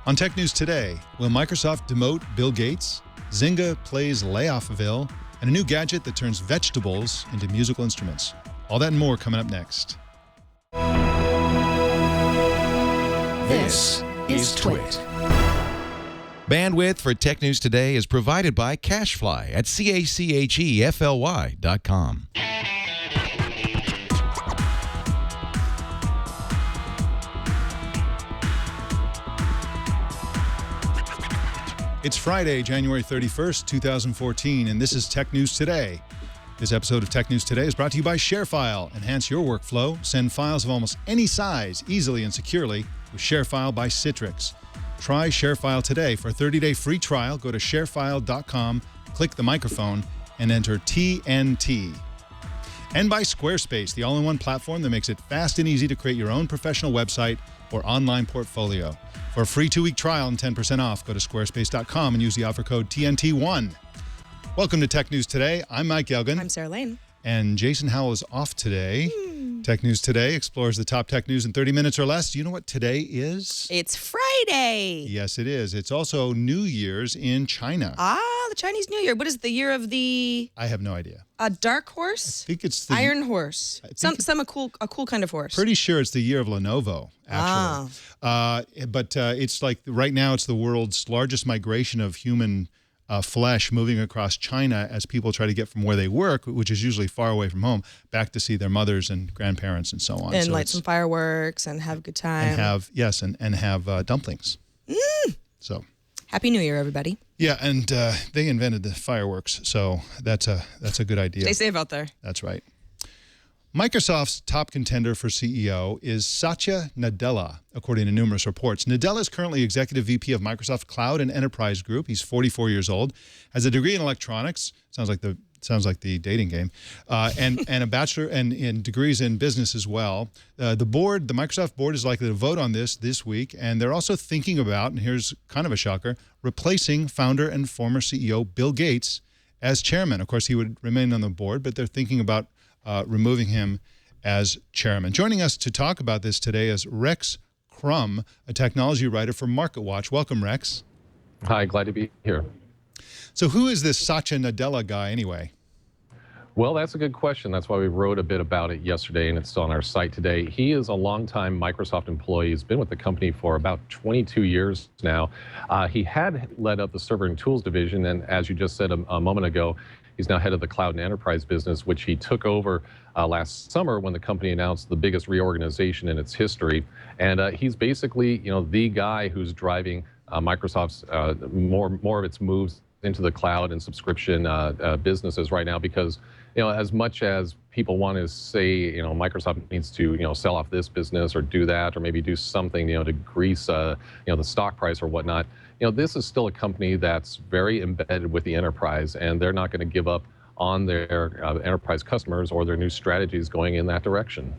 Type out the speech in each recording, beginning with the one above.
On Tech News Today, will Microsoft demote Bill Gates? Zynga plays Layoffville, and a new gadget that turns vegetables into musical instruments. All that and more coming up next. This is Twit. Bandwidth for Tech News Today is provided by CacheFly at CACHEFLY.com. It's Friday, January 31st, 2014, and this is Tech News Today. This episode of Tech News Today is brought to you by ShareFile. Enhance your workflow. Send files of almost any size easily and securely with ShareFile by Citrix. Try ShareFile today. For a 30-day free trial, go to sharefile.com, click the microphone, and enter TNT. And by Squarespace, the all-in-one platform that makes it fast and easy to create your own professional website or online portfolio. For a free 2-week trial and 10% off, go to squarespace.com and use the offer code TNT1. Welcome to Tech News Today. I'm Mike Elgin. I'm Sarah Lane. And Jason Howell is off today. Tech News Today explores the top tech news in 30 minutes or less. Do you know what today is? It's Friday. Yes, it is. It's also New Year's in China. Ah, the Chinese New Year. What is the year of the... I have no idea. A dark horse? I think it's the... Iron horse. A cool kind of horse. Pretty sure it's the year of Lenovo, actually. But it's like right now it's the world's largest migration of human flesh moving across China as people try to get from where they work, which is usually far away from home, back to see their mothers and grandparents and so on. And light some fireworks and have a good time. And have dumplings. So Happy New Year, everybody. Yeah, and they invented the fireworks, so that's a good idea. Stay safe out there. That's right. Microsoft's top contender for CEO is Satya Nadella, according to numerous reports. Nadella is currently Executive VP of Microsoft Cloud and Enterprise Group. He's 44 years old, has a degree in electronics, sounds like the dating game, and a bachelor and in degrees in business as well. The Microsoft board is likely to vote on this week, and they're also thinking about, and here's kind of a shocker, replacing founder and former CEO Bill Gates as chairman. Of course, he would remain on the board, but they're thinking about removing him as chairman. Joining us to talk about this today is Rex Crum, a technology writer for MarketWatch. Welcome, Rex. Hi, glad to be here. So who is this Satya Nadella guy anyway? Well, that's a good question. That's why we wrote a bit about it yesterday, and it's still on our site today. He is a longtime Microsoft employee. He's been with the company for about 22 years now. He had led up the server and tools division, and as you just said a moment ago, he's now head of the cloud and enterprise business, which he took over last summer when the company announced the biggest reorganization in its history. And he's basically, the guy who's driving Microsoft's more of its moves into the cloud and subscription businesses right now, because as much as people want to say Microsoft needs to sell off this business or do that, or maybe do something to grease the stock price or whatnot, this is still a company that's very embedded with the enterprise, and they're not going to give up on their enterprise customers or their new strategies going in that direction.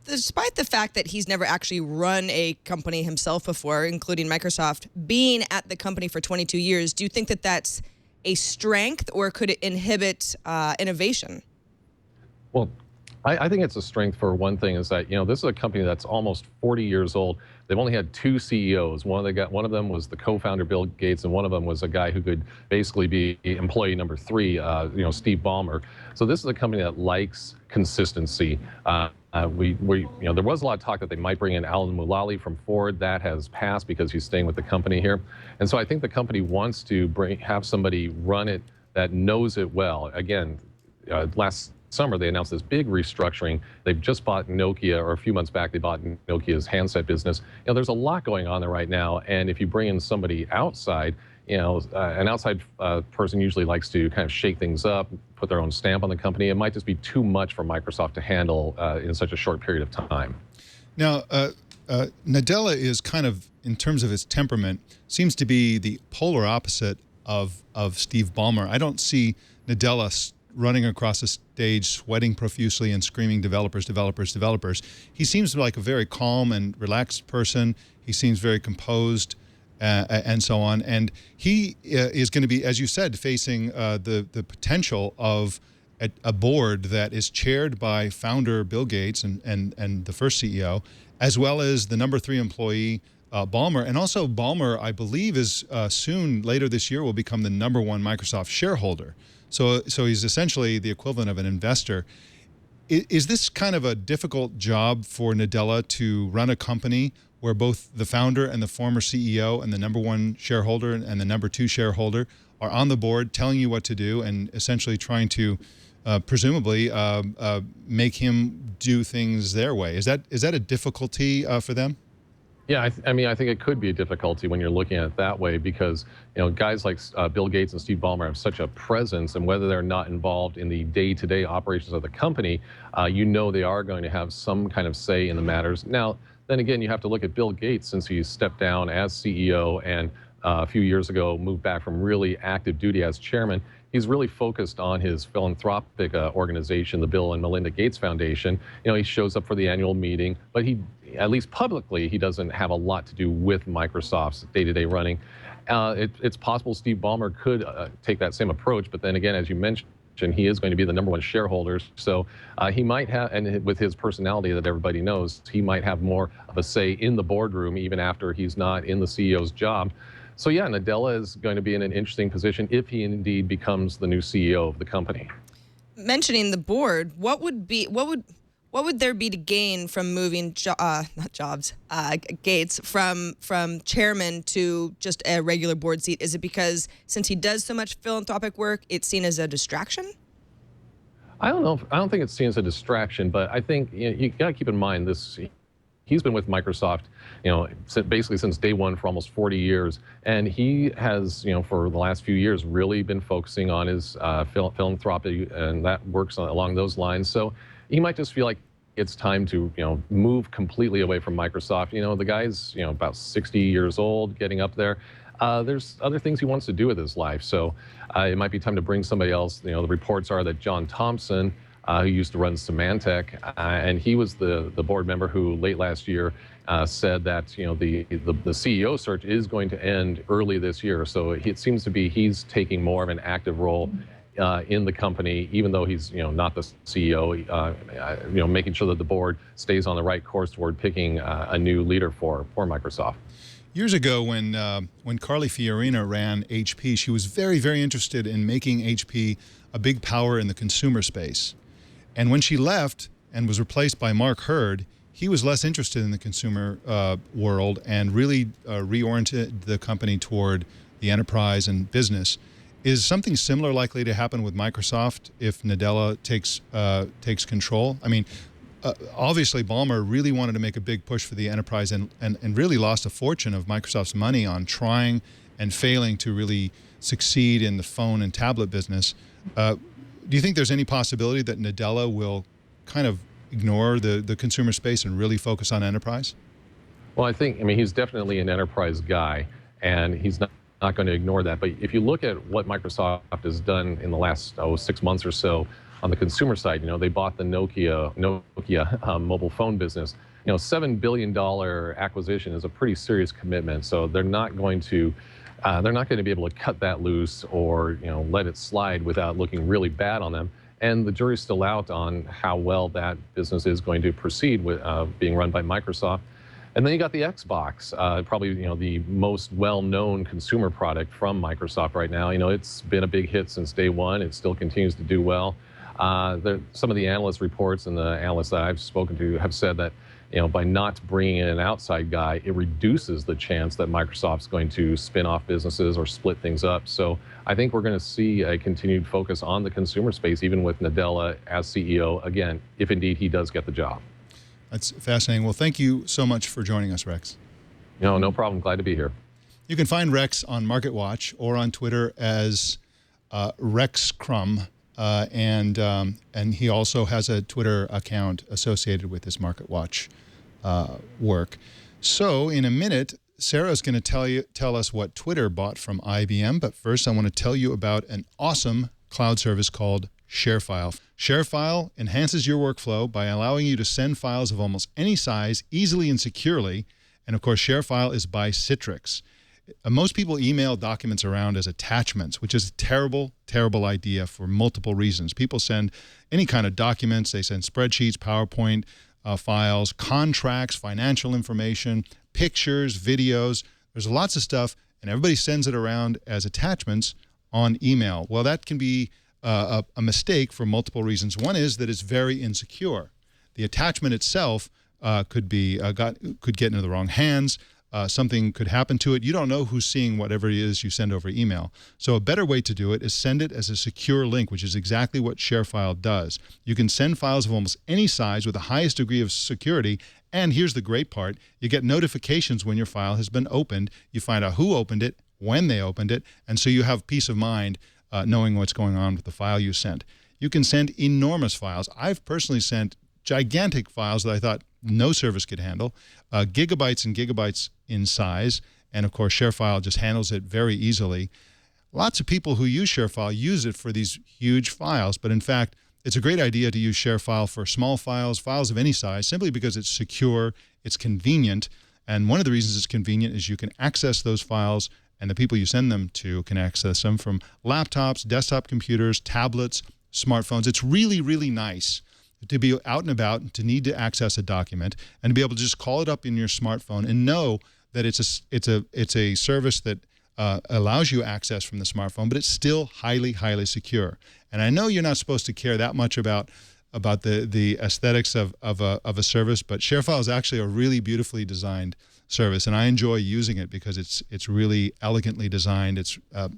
Despite the fact that he's never actually run a company himself before, including Microsoft, being at the company for 22 years, do you think that that's a strength, or could it inhibit innovation? Well, I think it's a strength. For one thing, is that this is a company that's almost 40 years old. They've only had two CEOs. One of them was the co-founder Bill Gates, and one of them was a guy who could basically be employee number 3, Steve Ballmer. So this is a company that likes consistency. There was a lot of talk that they might bring in Alan Mulally from Ford. That has passed because he's staying with the company here. And so I think the company wants to have somebody run it that knows it well. Again, last summer they announced this big restructuring. They've just bought Nokia, or a few months back they bought Nokia's handset business. There's a lot going on there right now, and if you bring in somebody outside, an outside person usually likes to kind of shake things up, put their own stamp on the company. It might just be too much for Microsoft to handle in such a short period of time. Now, Nadella is kind of, in terms of his temperament, seems to be the polar opposite of Steve Ballmer. I don't see Nadella running across a stage, sweating profusely and screaming, developers, developers, developers. He seems like a very calm and relaxed person. He seems very composed and so on. And he is going to be, as you said, facing the potential of a board that is chaired by founder Bill Gates and the first CEO, as well as the number 3 employee Ballmer. And also Ballmer, I believe, is soon, later this year, will become the #1 Microsoft shareholder. So he's essentially the equivalent of an investor. Is this kind of a difficult job for Nadella to run a company where both the founder and the former CEO and the #1 shareholder and the #2 shareholder are on the board telling you what to do and essentially trying to presumably make him do things their way? Is that a difficulty for them? Yeah, I mean, I think it could be a difficulty when you're looking at it that way because, guys like Bill Gates and Steve Ballmer have such a presence, and whether they're not involved in the day-to-day operations of the company, they are going to have some kind of say in the matters. Now, then again, you have to look at Bill Gates since he stepped down as CEO and a few years ago moved back from really active duty as chairman. He's really focused on his philanthropic organization, the Bill and Melinda Gates Foundation. He shows up for the annual meeting, but at least publicly, he doesn't have a lot to do with Microsoft's day-to-day running. It's possible Steve Ballmer could take that same approach, but then again, as you mentioned, he is going to be the #1 shareholder. So he might have, and with his personality that everybody knows, he might have more of a say in the boardroom even after he's not in the CEO's job. So yeah, Nadella is going to be in an interesting position if he indeed becomes the new CEO of the company. Mentioning the board, what would there be to gain from moving Gates from chairman to just a regular board seat? Is it because since he does so much philanthropic work, it's seen as a distraction? I don't know. I don't think it's seen as a distraction, but I think you got to keep in mind this. He's been with Microsoft, basically since day one for almost 40 years. And he has, for the last few years, really been focusing on his philanthropy, and that works along those lines. So he might just feel like it's time to, move completely away from Microsoft. The guy's, about 60 years old, getting up there. There's other things he wants to do with his life. So it might be time to bring somebody else. The reports are that John Thompson, who used to run Symantec, and he was the board member who late last year said that the CEO search is going to end early this year. So it seems to be he's taking more of an active role in the company, even though he's not the CEO. Making sure that the board stays on the right course toward picking a new leader for Microsoft. Years ago, when Carly Fiorina ran HP, she was very, very interested in making HP a big power in the consumer space. And when she left and was replaced by Mark Hurd, he was less interested in the consumer world and really reoriented the company toward the enterprise and business. Is something similar likely to happen with Microsoft if Nadella takes control? I mean, obviously Ballmer really wanted to make a big push for the enterprise and really lost a fortune of Microsoft's money on trying and failing to really succeed in the phone and tablet business. Do you think there's any possibility that Nadella will kind of ignore the consumer space and really focus on enterprise? Well, I mean, he's definitely an enterprise guy, and he's not going to ignore that. But if you look at what Microsoft has done in the last 6 months or so on the consumer side, they bought the Nokia mobile phone business. $7 billion acquisition is a pretty serious commitment. So they're not going to be able to cut that loose or let it slide without looking really bad on them. And the jury's still out on how well that business is going to proceed with being run by Microsoft. And then you got the Xbox, probably the most well-known consumer product from Microsoft right now. It's been a big hit since day one. It still continues to do well. Some of the analyst reports and the analysts that I've spoken to have said that by not bringing in an outside guy, it reduces the chance that Microsoft's going to spin off businesses or split things up. So I think we're going to see a continued focus on the consumer space, even with Nadella as CEO, again, if indeed he does get the job. That's fascinating. Well, thank you so much for joining us, Rex. No problem. Glad to be here. You can find Rex on MarketWatch or on Twitter as Rex Crum. And he also has a Twitter account associated with his MarketWatch work. So in a minute, Sarah's going to tell us what Twitter bought from IBM. But first, I want to tell you about an awesome cloud service called ShareFile. ShareFile enhances your workflow by allowing you to send files of almost any size easily and securely. And of course, ShareFile is by Citrix. Most people email documents around as attachments, which is a terrible, terrible idea for multiple reasons. People send any kind of documents. They send spreadsheets, PowerPoint files, contracts, financial information, pictures, videos. There's lots of stuff, and everybody sends it around as attachments on email. Well, that can be a mistake for multiple reasons. One is that it's very insecure. The attachment itself could get into the wrong hands. Something could happen to it. You don't know who's seeing whatever it is you send over email. So a better way to do it is send it as a secure link, which is exactly what ShareFile does. You can send files of almost any size with the highest degree of security. And here's the great part. You get notifications when your file has been opened. You find out who opened it, when they opened it, and so you have peace of mind knowing what's going on with the file you sent. You can send enormous files. I've personally sent gigantic files that I thought no service could handle, gigabytes and gigabytes in size, and of course ShareFile just handles it very easily. Lots of people who use ShareFile use it for these huge files, but in fact, it's a great idea to use ShareFile for small files, files of any size, simply because it's secure, it's convenient, and one of the reasons it's convenient is you can access those files, and the people you send them to can access them from laptops, desktop computers, tablets, smartphones. It's really, really nice to be out and about, to need to access a document, and to be able to just call it up in your smartphone and know that it's a service that allows you access from the smartphone, but it's still highly, highly secure. And I know you're not supposed to care that much about the aesthetics of a service, but ShareFile is actually a really beautifully designed service, and I enjoy using it because it's really elegantly designed. It's the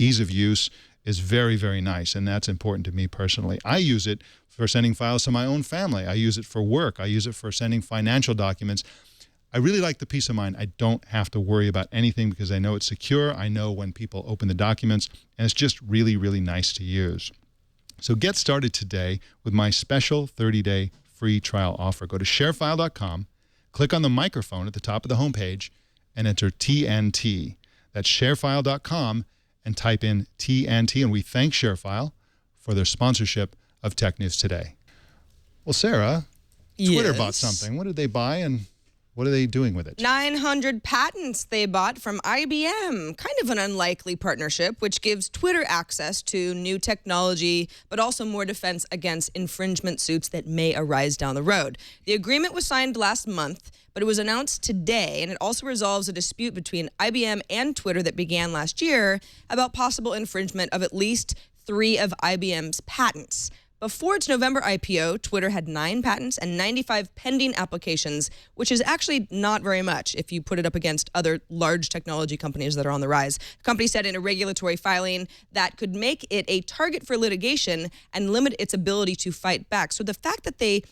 ease of use is very, very nice, and that's important to me personally. I use it for sending files to my own family. I use it for work. I use it for sending financial documents. I really like the peace of mind. I don't have to worry about anything because I know it's secure. I know when people open the documents, and it's just really, really nice to use. So get started today with my special 30-day free trial offer. Go to sharefile.com, click on the microphone at the top of the homepage, and enter TNT. That's sharefile.com, and type in TNT. And we thank ShareFile for their sponsorship of Tech News Today. Well, Sarah, Twitter bought something. What did they buy, and what are they doing with it? 900 patents they bought from IBM. Kind of an unlikely partnership, which gives Twitter access to new technology, but also more defense against infringement suits that may arise down the road. The agreement was signed last month, but it was announced today, and it also resolves a dispute between IBM and Twitter that began last year about possible infringement of at least 3 of IBM's patents. Before its November IPO, Twitter had 9 patents and 95 pending applications, which is actually not very much if you put it up against other large technology companies that are on the rise. The company said in a regulatory filing that could make it a target for litigation and limit its ability to fight back. So the fact that they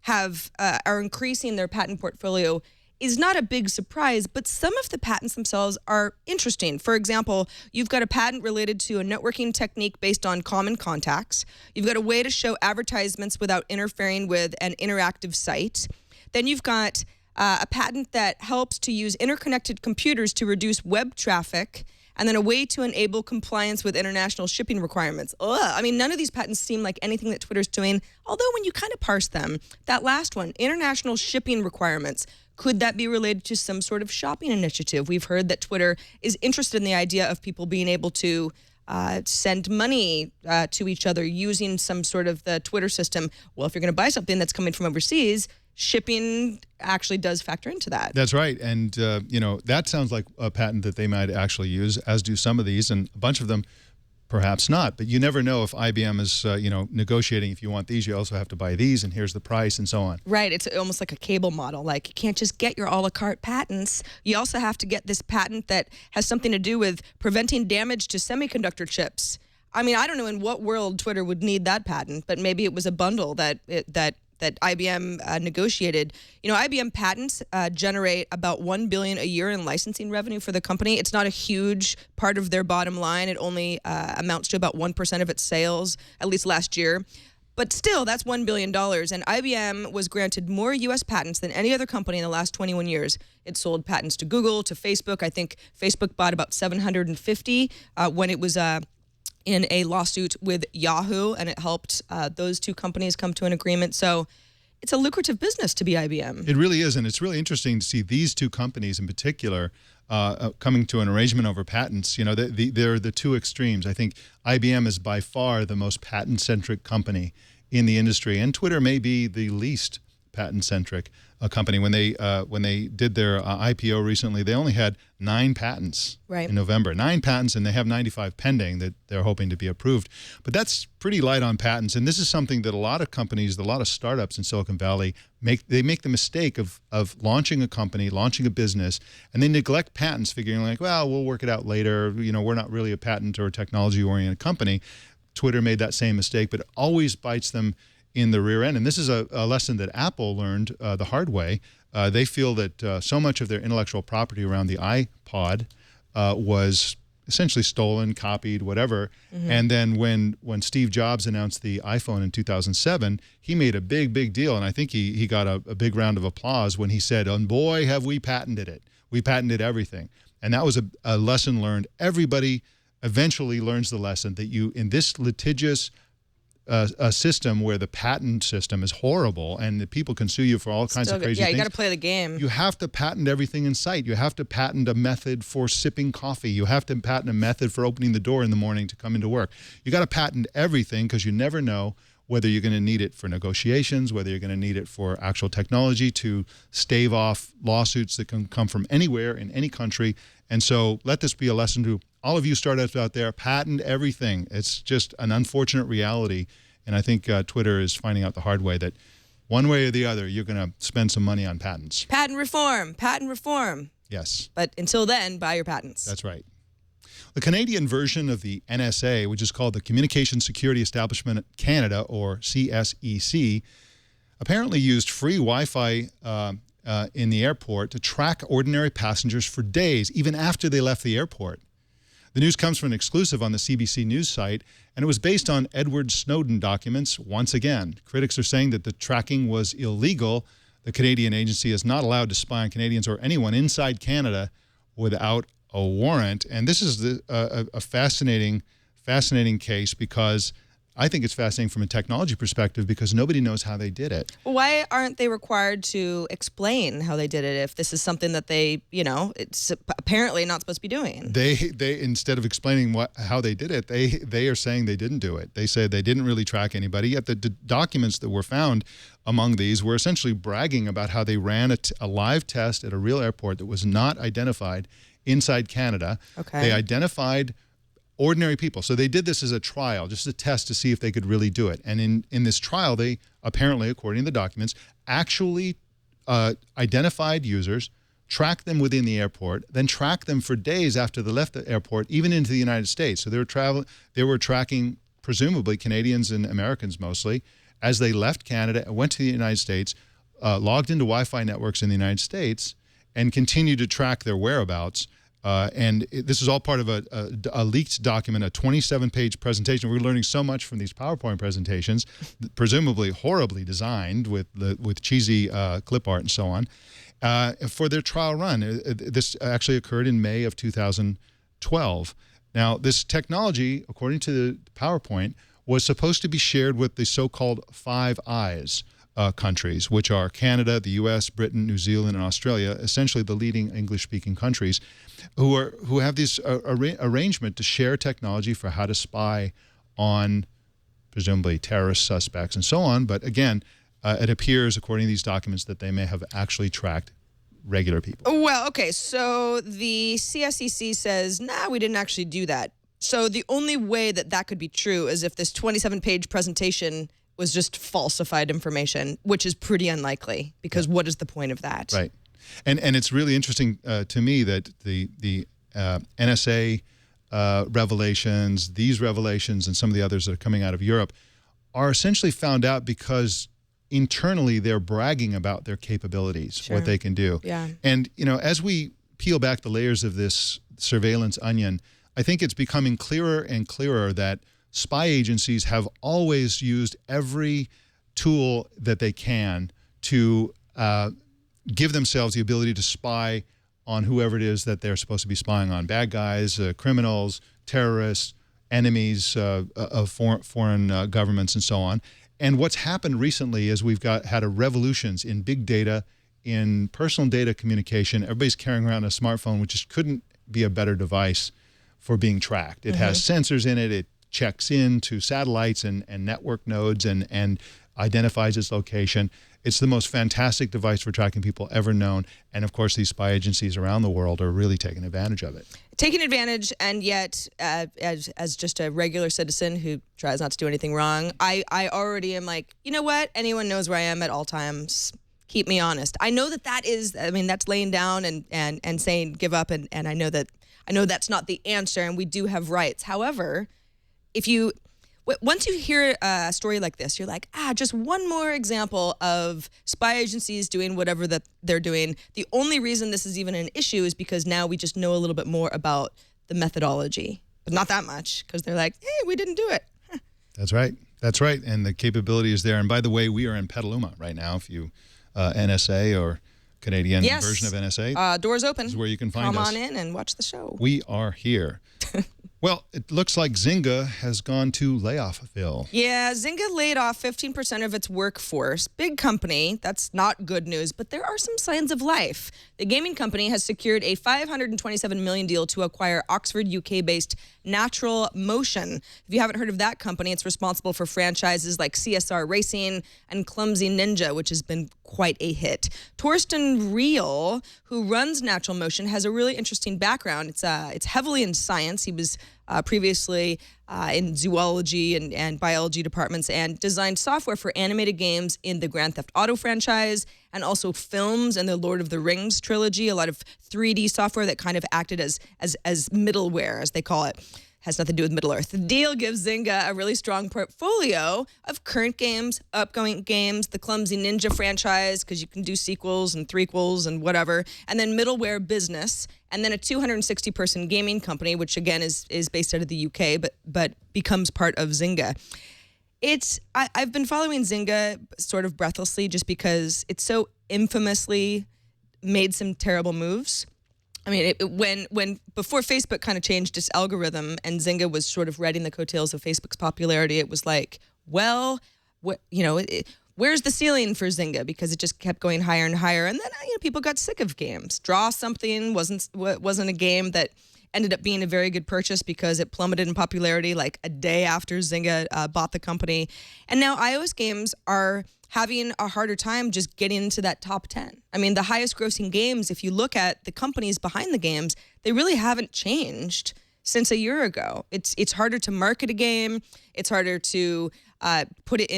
are increasing their patent portfolio is not a big surprise, but some of the patents themselves are interesting. For example, you've got a patent related to a networking technique based on common contacts. You've got a way to show advertisements without interfering with an interactive site. Then you've got a patent that helps to use interconnected computers to reduce web traffic, and then a way to enable compliance with international shipping requirements. I mean, none of these patents seem like anything that Twitter's doing, although when you kind of parse them, that last one, international shipping requirements, could that be related to some sort of shopping initiative? We've heard that Twitter is interested in the idea of people being able to send money to each other using some sort of the Twitter system. Well, if you're going to buy something that's coming from overseas, shipping actually does factor into that. That's right. And, that sounds like a patent that they might actually use, as do some of these, and a bunch of them perhaps not. But you never know if IBM is, negotiating. If you want these, you also have to buy these, and here's the price, and so on. Right. It's almost like a cable model. Like, you can't just get your a la carte patents. You also have to get this patent that has something to do with preventing damage to semiconductor chips. I mean, I don't know in what world Twitter would need that patent, but maybe it was a bundle that IBM negotiated. IBM patents generate about $1 billion a year in licensing revenue for the company. It's not a huge part of their bottom line. It only amounts to about 1% of its sales, at least last year. But still, that's $1 billion. And IBM was granted more U.S. patents than any other company in the last 21 years. It sold patents to Google, to Facebook. I think Facebook bought about 750 when it was in a lawsuit with Yahoo, and it helped those two companies come to an agreement. So it's a lucrative business to be IBM. It really is, and it's really interesting to see these two companies in particular coming to an arrangement over patents. They're the two extremes. I think IBM is by far the most patent-centric company in the industry, and Twitter may be the least patent-centric company. When they did their IPO recently, they only had 9 patents in November. 9 patents, and they have 95 pending that they're hoping to be approved. But that's pretty light on patents, and this is something that a lot of companies, a lot of startups in Silicon Valley, make the mistake of launching a company, launching a business, and they neglect patents, figuring like, well, we'll work it out later. You know, we're not really a patent or technology-oriented company. Twitter made that same mistake, but it always bites them in the rear end. And this is a lesson that Apple learned the hard way. They feel that so much of their intellectual property around the iPod was essentially stolen, copied, whatever. And then when Steve Jobs announced the iPhone in 2007, he made a big deal. And I think he got a big round of applause when he said, "And boy, have we patented it. We patented everything." And that was a lesson learned. Everybody eventually learns the lesson that you, in this litigious a system where the patent system is horrible and the people can sue you for all kinds of crazy things. Yeah, you got to play the game. You have to patent everything in sight. You have to patent a method for sipping coffee. You have to patent a method for opening the door in the morning to come into work. You got to patent everything because you never know whether you're going to need it for negotiations, whether you're going to need it for actual technology to stave off lawsuits that can come from anywhere in any country. And so let this be a lesson to all of you startups out there, patent everything. It's just an unfortunate reality. And I think Twitter is finding out the hard way that one way or the other, you're going to spend some money on patents. Patent reform. Yes. But until then, buy your patents. That's right. The Canadian version of the NSA, which is called the Communication Security Establishment Canada, or CSEC, apparently used free Wi-Fi in the airport to track ordinary passengers for days, even after they left the airport. The news comes from an exclusive on the CBC News site, and it was based on Edward Snowden documents once again. Critics are saying that the tracking was illegal. The Canadian agency is not allowed to spy on Canadians or anyone inside Canada without a warrant. And this is a fascinating case because I think it's fascinating from a technology perspective because nobody knows how they did it. Why aren't they required to explain how they did it if this is something that they, it's apparently not supposed to be doing? They instead of explaining how they did it, they are saying they didn't do it. They said they didn't really track anybody, yet the documents that were found among these were essentially bragging about how they ran a live test at a real airport that was not identified inside Canada. Okay. They identified ordinary people. So they did this as a trial, just a test to see if they could really do it. And in this trial, they apparently, according to the documents, actually identified users, tracked them within the airport, then tracked them for days after they left the airport, even into the United States. So they were tracking, presumably, Canadians and Americans mostly, as they left Canada and went to the United States, logged into Wi-Fi networks in the United States, and continued to track their whereabouts. This is all part of a leaked document, a 27-page presentation. We're learning so much from these PowerPoint presentations, presumably horribly designed with cheesy clip art and so on, for their trial run. This actually occurred in May of 2012. Now, this technology, according to the PowerPoint, was supposed to be shared with the so-called Five Eyes countries, which are Canada, the U.S., Britain, New Zealand, and Australia, essentially the leading English-speaking countries, who have this arrangement to share technology for how to spy on presumably terrorist suspects and so on. But again, it appears, according to these documents, that they may have actually tracked regular people. Well, okay, so the CSEC says, nah, we didn't actually do that. So the only way that could be true is if this 27-page presentation was just falsified information, which is pretty unlikely, because what is the point of that? Right. And it's really interesting to me that the NSA revelations, these revelations, and some of the others that are coming out of Europe are essentially found out because internally they're bragging about their capabilities, what they can do. Yeah. And, as we peel back the layers of this surveillance onion, I think it's becoming clearer and clearer that spy agencies have always used every tool that they can to give themselves the ability to spy on whoever it is that they're supposed to be spying on. Bad guys, criminals, terrorists, enemies of foreign governments, and so on. And what's happened recently is we've had a revolutions in big data, in personal data communication. Everybody's carrying around a smartphone, which just couldn't be a better device for being tracked. It has sensors in it. It checks in to satellites and network nodes and identifies its location. It's the most fantastic device for tracking people ever known. And of course, these spy agencies around the world are really taking advantage of it. Taking advantage, and yet, as just a regular citizen who tries not to do anything wrong, I already am like, you know what? Anyone knows where I am at all times. Keep me honest. I know that is, I mean, that's laying down and saying give up, and I know that's not the answer, and we do have rights. However, once you hear a story like this, you're like, just one more example of spy agencies doing whatever that they're doing. The only reason this is even an issue is because now we just know a little bit more about the methodology, but not that much, because they're like, hey, we didn't do it. That's right. That's right. And the capability is there. And by the way, we are in Petaluma right now. If you NSA or Canadian version of NSA. Doors open. This is where you can find us. Come on in and watch the show. We are here. Well, it looks like Zynga has gone to layoffville. Yeah, Zynga laid off 15% of its workforce. Big company. That's not good news, but there are some signs of life. The gaming company has secured a $527 million deal to acquire Oxford, UK-based Natural Motion. If you haven't heard of that company, it's responsible for franchises like CSR Racing and Clumsy Ninja, which has been quite a hit. Torsten Riehl, who runs Natural Motion, has a really interesting background. It's heavily in science. He was previously in zoology and biology departments, and designed software for animated games in the Grand Theft Auto franchise, and also films and the Lord of the Rings trilogy, a lot of 3D software that kind of acted as middleware, as they call it. Has nothing to do with Middle-earth. The deal gives Zynga a really strong portfolio of current games, upcoming games, the Clumsy Ninja franchise, because you can do sequels and threequels and whatever, and then middleware business, and then a 260-person gaming company, which again is based out of the UK, but becomes part of Zynga. I've been following Zynga sort of breathlessly just because it's so infamously made some terrible moves. I mean, when before Facebook kind of changed its algorithm and Zynga was sort of riding the coattails of Facebook's popularity, it was like, well, where's the ceiling for Zynga? Because it just kept going higher and higher, and then people got sick of games. Draw Something wasn't a game that ended up being a very good purchase because it plummeted in popularity like a day after Zynga bought the company, and now iOS games are having a harder time just getting into that top 10. I mean, the highest grossing games, if you look at the companies behind the games, they really haven't changed since a year ago. It's harder to market a game. It's harder to put it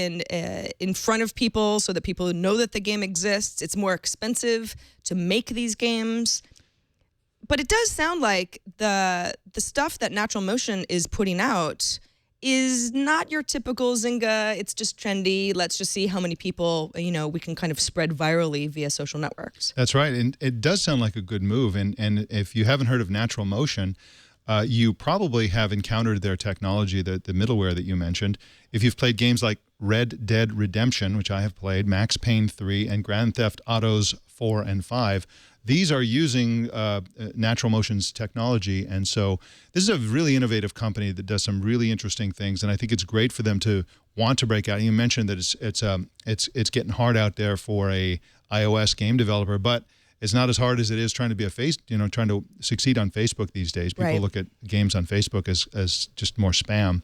in front of people so that people know that the game exists. It's more expensive to make these games. But it does sound like the stuff that Natural Motion is putting out is not your typical Zynga. It's just trendy. Let's just see how many people, we can kind of spread virally via social networks. That's right. And it does sound like a good move. And if you haven't heard of Natural Motion, you probably have encountered their technology, the middleware that you mentioned. If you've played games like Red Dead Redemption, which I have played, Max Payne 3, and Grand Theft Autos 4 and 5, these are using Natural Motion's technology, and so this is a really innovative company that does some really interesting things, and I think it's great for them to want to break out. You mentioned that it's getting hard out there for a iOS game developer, but it's not as hard as it is trying to be trying to succeed on Facebook these days. People look at games on Facebook as just more spam,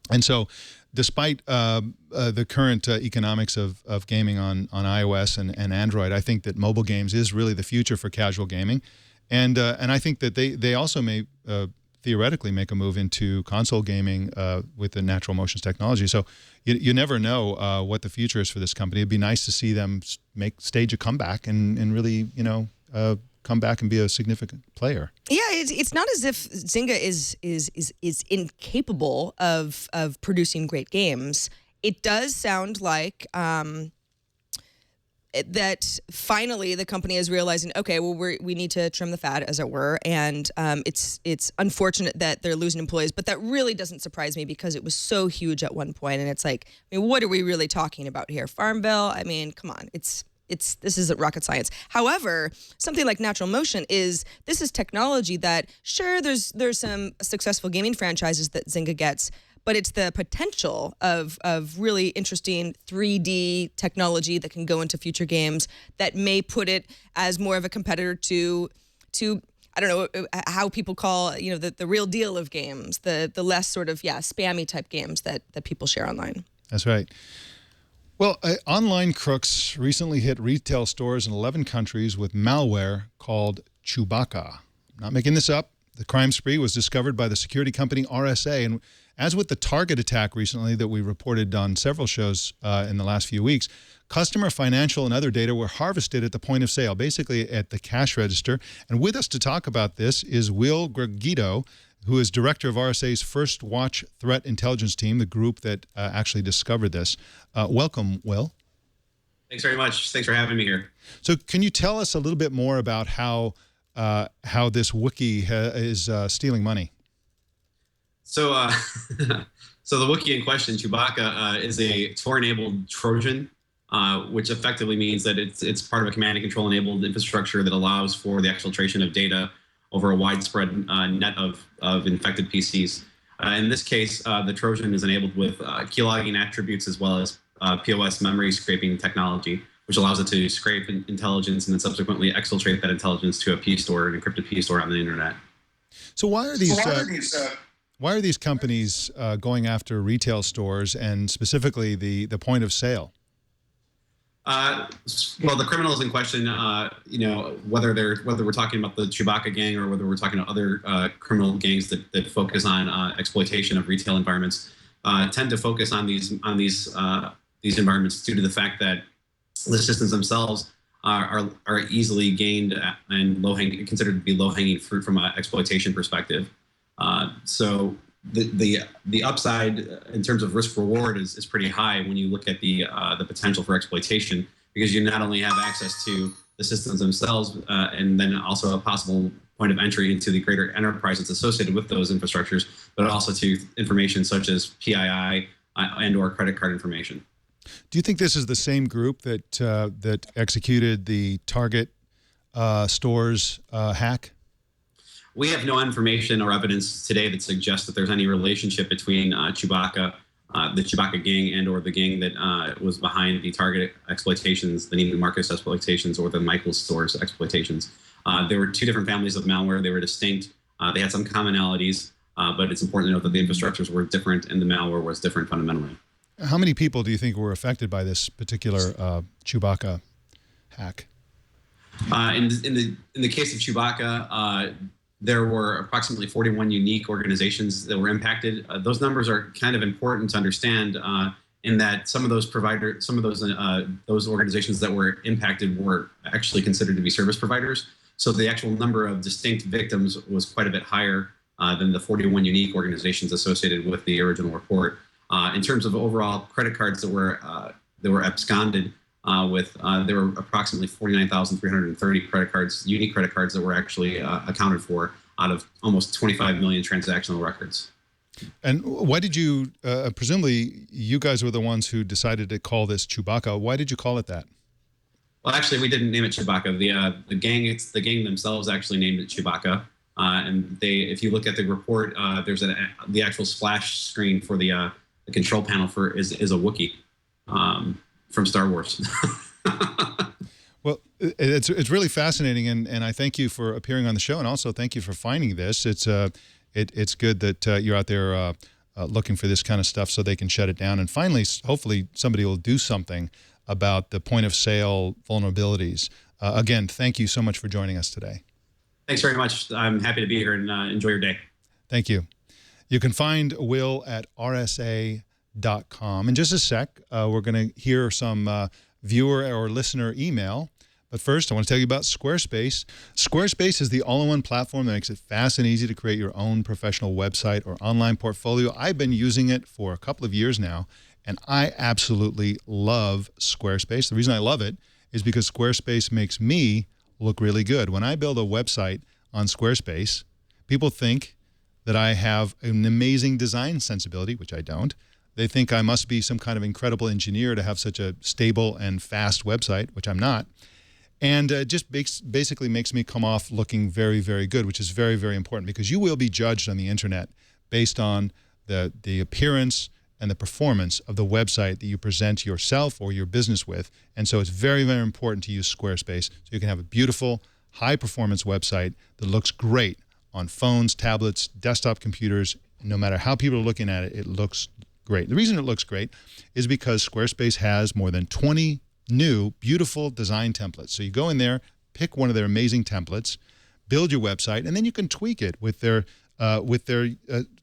and so despite the current economics of gaming on iOS and Android, I think that mobile games is really the future for casual gaming, and I think that they also may theoretically make a move into console gaming with the Natural Motion's technology. So you never know what the future is for this company. It'd be nice to see them stage a comeback and really come back and be a significant player. Yeah, it's not as if Zynga is incapable of producing great games. It does sound like that finally the company is realizing, okay, well we need to trim the fat, as it were, and it's unfortunate that they're losing employees, but that really doesn't surprise me because it was so huge at one point, and it's like, what are we really talking about here? Farmville? I mean, come on, this isn't rocket science. However, something like Natural Motion this is technology that, sure, there's some successful gaming franchises that Zynga gets, but it's the potential of really interesting 3D technology that can go into future games that may put it as more of a competitor to I don't know how people call the real deal of games, the less sort of spammy type games that people share online. That's right. Well, online crooks recently hit retail stores in 11 countries with malware called Chewbacca. I'm not making this up. The crime spree was discovered by the security company RSA. And as with the Target attack recently that we reported on several shows in the last few weeks, customer financial and other data were harvested at the point of sale, basically at the cash register. And with us to talk about this is Will Gregito, who is director of RSA's First Watch Threat Intelligence Team, the group that actually discovered this. Welcome, Will. Thanks very much. Thanks for having me here. So can you tell us a little bit more about how this Wookiee is stealing money? So, so the Wookiee in question, Chewbacca, is a Tor-enabled Trojan, which effectively means that it's part of a command and control enabled infrastructure that allows for the exfiltration of data over a widespread net of infected PCs. In this case, the Trojan is enabled with keylogging attributes as well as POS memory scraping technology, which allows it to scrape intelligence and then subsequently exfiltrate that intelligence to a P store, an encrypted P store on the internet. So why are these companies going after retail stores and specifically the point of sale? Well, the criminals in question, whether we're talking about the Chewbacca gang or whether we're talking about other criminal gangs that focus on exploitation of retail environments, tend to focus on these environments due to the fact that the systems themselves are easily gained and considered to be low-hanging fruit from an exploitation perspective. So the upside in terms of risk reward is pretty high when you look at the potential for exploitation, because you not only have access to the systems themselves and then also a possible point of entry into the greater enterprise that's associated with those infrastructures, but also to information such as PII and/or credit card information. Do you think this is the same group that executed the Target stores hack? We have no information or evidence today that suggests that there's any relationship between Chewbacca, the Chewbacca gang, and/or the gang that was behind the Target exploitations, the Neiman Marcus exploitations, or the Michaels stores exploitations. There were two different families of malware. They were distinct. They had some commonalities, but it's important to note that the infrastructures were different and the malware was different fundamentally. How many people do you think were affected by this particular Chewbacca hack? In the case of Chewbacca, there were approximately 41 unique organizations that were impacted. Those numbers are kind of important to understand in that some of those those organizations that were impacted were actually considered to be service providers. So the actual number of distinct victims was quite a bit higher than the 41 unique organizations associated with the original report. In terms of overall credit cards that were absconded, there were approximately 49,330 credit cards, unique credit cards that were actually accounted for out of almost 25 million transactional records. And why did you, presumably you guys were the ones who decided to call this Chewbacca. Why did you call it that? Well, actually, we didn't name it Chewbacca. The gang themselves actually named it Chewbacca. And if you look at the report, there's the actual splash screen for the control panel is a Wookiee. From Star Wars. Well, it's really fascinating, and I thank you for appearing on the show, and also thank you for finding this. It's good that you're out there looking for this kind of stuff so they can shut it down. And finally, hopefully, somebody will do something about the point of sale vulnerabilities. Again, thank you so much for joining us today. Thanks very much. I'm happy to be here, and enjoy your day. Thank you. You can find Will at rsa.com. In just a sec, we're going to hear some viewer or listener email. But first, I want to tell you about Squarespace. Squarespace is the all-in-one platform that makes it fast and easy to create your own professional website or online portfolio. I've been using it for a couple of years now, and I absolutely love Squarespace. The reason I love it is because Squarespace makes me look really good. When I build a website on Squarespace, people think that I have an amazing design sensibility, which I don't. They think I must be some kind of incredible engineer to have such a stable and fast website, which I'm not. And it just basically makes me come off looking very, very good, which is very, very important because you will be judged on the internet based on the appearance and the performance of the website that you present yourself or your business with. And so it's very, very important to use Squarespace so you can have a beautiful, high-performance website that looks great on phones, tablets, desktop computers. No matter how people are looking at it, it looks great. The reason it looks great is because Squarespace has more than 20 new, beautiful design templates. So you go in there, pick one of their amazing templates, build your website, and then you can tweak it with their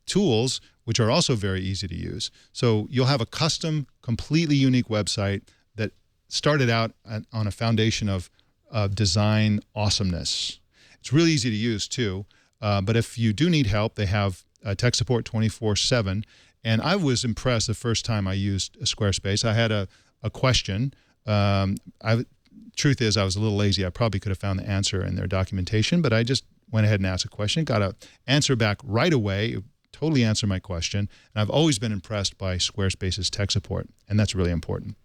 tools, which are also very easy to use. So you'll have a custom, completely unique website that started out on a foundation of design awesomeness. It's really easy to use too, but if you do need help, they have tech support 24/7. And I was impressed the first time I used Squarespace. I had a question. Truth is, I was a little lazy. I probably could have found the answer in their documentation, but I just went ahead and asked a question, got an answer back right away. It totally answered my question. And I've always been impressed by Squarespace's tech support, and that's really important.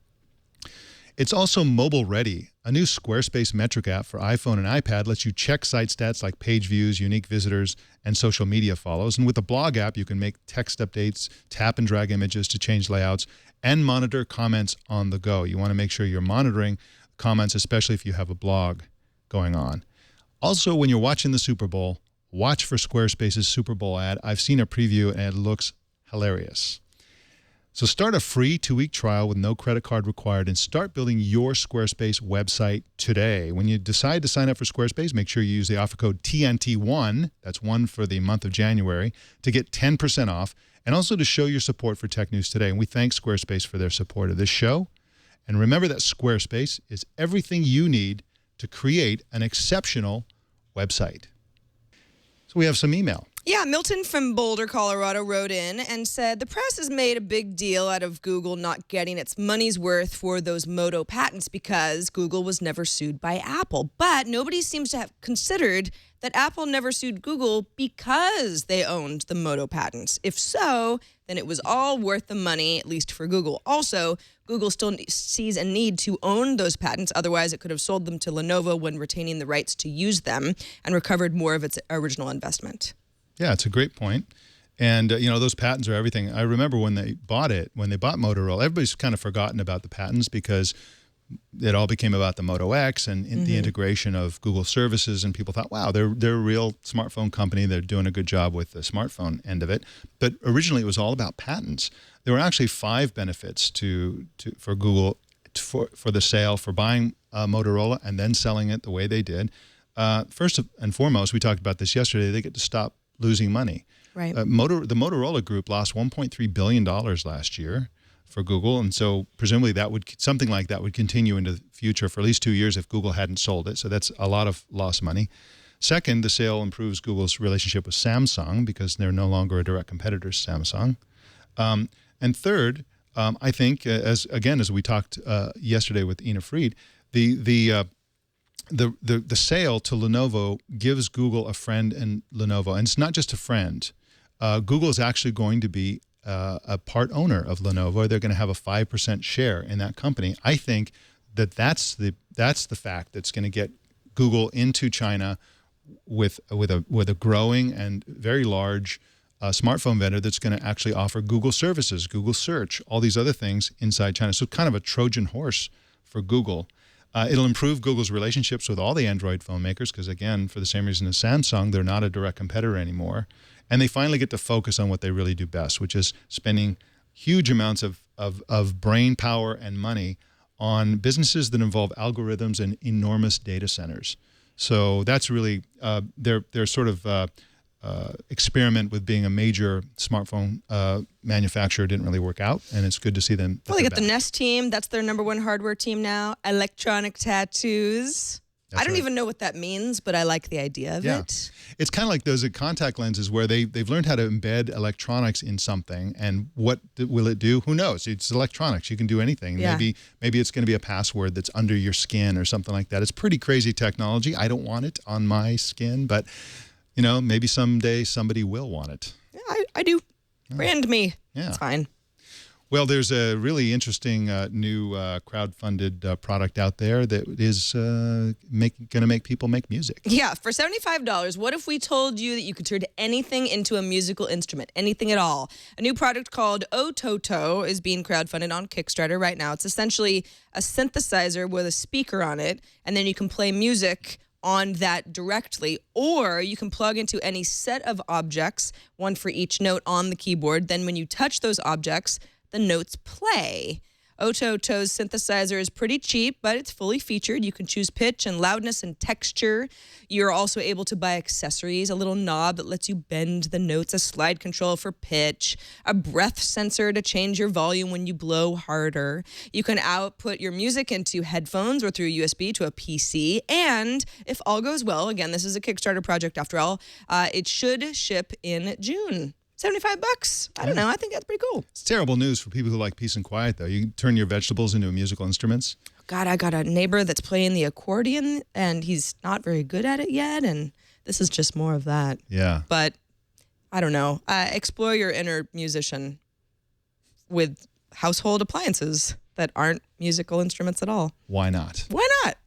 It's also mobile ready. A new Squarespace metric app for iPhone and iPad lets you check site stats like page views, unique visitors, and social media follows. And with the blog app, you can make text updates, tap and drag images to change layouts, and monitor comments on the go. You want to make sure you're monitoring comments, especially if you have a blog going on. Also, when you're watching the Super Bowl, watch for Squarespace's Super Bowl ad. I've seen a preview, and it looks hilarious. So start a free 2-week trial with no credit card required and start building your Squarespace website today. When you decide to sign up for Squarespace, make sure you use the offer code TNT1, that's 1 for the month of January, to get 10% off and also to show your support for Tech News Today. And we thank Squarespace for their support of this show. And remember that Squarespace is everything you need to create an exceptional website. So we have some email. Yeah, Milton from Boulder, Colorado wrote in and said, the press has made a big deal out of Google not getting its money's worth for those Moto patents because Google was never sued by Apple. But nobody seems to have considered that Apple never sued Google because they owned the Moto patents. If so, then it was all worth the money, at least for Google. Also, Google still sees a need to own those patents. Otherwise, it could have sold them to Lenovo when retaining the rights to use them and recovered more of its original investment. Yeah, it's a great point. And, those patents are everything. I remember when they bought Motorola, everybody's kind of forgotten about the patents because it all became about the Moto X and the integration of Google services. And people thought, wow, they're a real smartphone company. They're doing a good job with the smartphone end of it. But originally, it was all about patents. There were actually 5 benefits for Google for the sale, for buying Motorola and then selling it the way they did. First and foremost, we talked about this yesterday, they get to stop losing money. Right. The Motorola Group lost $1.3 billion last year for Google, and so presumably something like that would continue into the future for at least 2 years if Google hadn't sold it. So that's a lot of lost money. Second, the sale improves Google's relationship with Samsung because they're no longer a direct competitor to Samsung. And third, I think, as we talked yesterday with Ina Fried, the sale to Lenovo gives Google a friend in Lenovo. And it's not just a friend. Google is actually going to be a part owner of Lenovo. They're going to have a 5% share in that company. I think that's the fact that's going to get Google into China with a growing and very large smartphone vendor that's going to actually offer Google services, Google Search, all these other things inside China. So kind of a Trojan horse for Google. It'll improve Google's relationships with all the Android phone makers because, again, for the same reason as Samsung, they're not a direct competitor anymore. And they finally get to focus on what they really do best, which is spending huge amounts of brain power and money on businesses that involve algorithms and enormous data centers. So that's really their sort of experiment with being a major smartphone manufacturer didn't really work out, and it's good to see them. Well, they got the Nest team. That's their #1 hardware team now. Electronic tattoos. I don't even know what that means, but I like the idea of it. It's kind of like those contact lenses where they've learned how to embed electronics in something, and what will it do? Who knows? It's electronics. You can do anything. Yeah. Maybe it's going to be a password that's under your skin or something like that. It's pretty crazy technology. I don't want it on my skin, but maybe someday somebody will want it. Yeah, I do. Brand me. Yeah. It's fine. Well, there's a really interesting new crowd-funded product out there that is going to make people make music. Yeah, for $75, what if we told you that you could turn anything into a musical instrument, anything at all? A new product called Ototo is being crowdfunded on Kickstarter right now. It's essentially a synthesizer with a speaker on it, and then you can play music on that directly, or you can plug into any set of objects, one for each note on the keyboard. Then when you touch those objects, the notes play. Ototo's synthesizer is pretty cheap, but it's fully featured. You can choose pitch and loudness and texture. You're also able to buy accessories, a little knob that lets you bend the notes, a slide control for pitch, a breath sensor to change your volume when you blow harder. You can output your music into headphones or through USB to a PC. And if all goes well, again, this is a Kickstarter project after all, it should ship in June. $75. I don't know. I think that's pretty cool. It's terrible news for people who like peace and quiet, though. You can turn your vegetables into musical instruments. God, I got a neighbor that's playing the accordion, and he's not very good at it yet, and this is just more of that. Yeah. But I don't know. Explore your inner musician with household appliances that aren't musical instruments at all. Why not? Why not?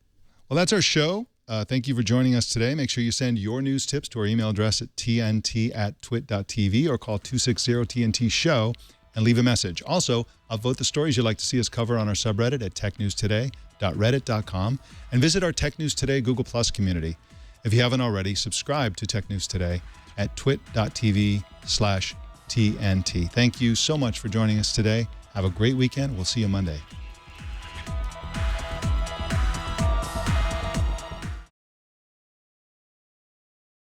Well, that's our show. Thank you for joining us today. Make sure you send your news tips to our email address at tnt@twit.tv or call 260-TNT-SHOW and leave a message. Also, upvote the stories you'd like to see us cover on our subreddit at technewstoday.reddit.com and visit our Tech News Today Google Plus community. If you haven't already, subscribe to Tech News Today at twit.tv/TNT. Thank you so much for joining us today. Have a great weekend. We'll see you Monday.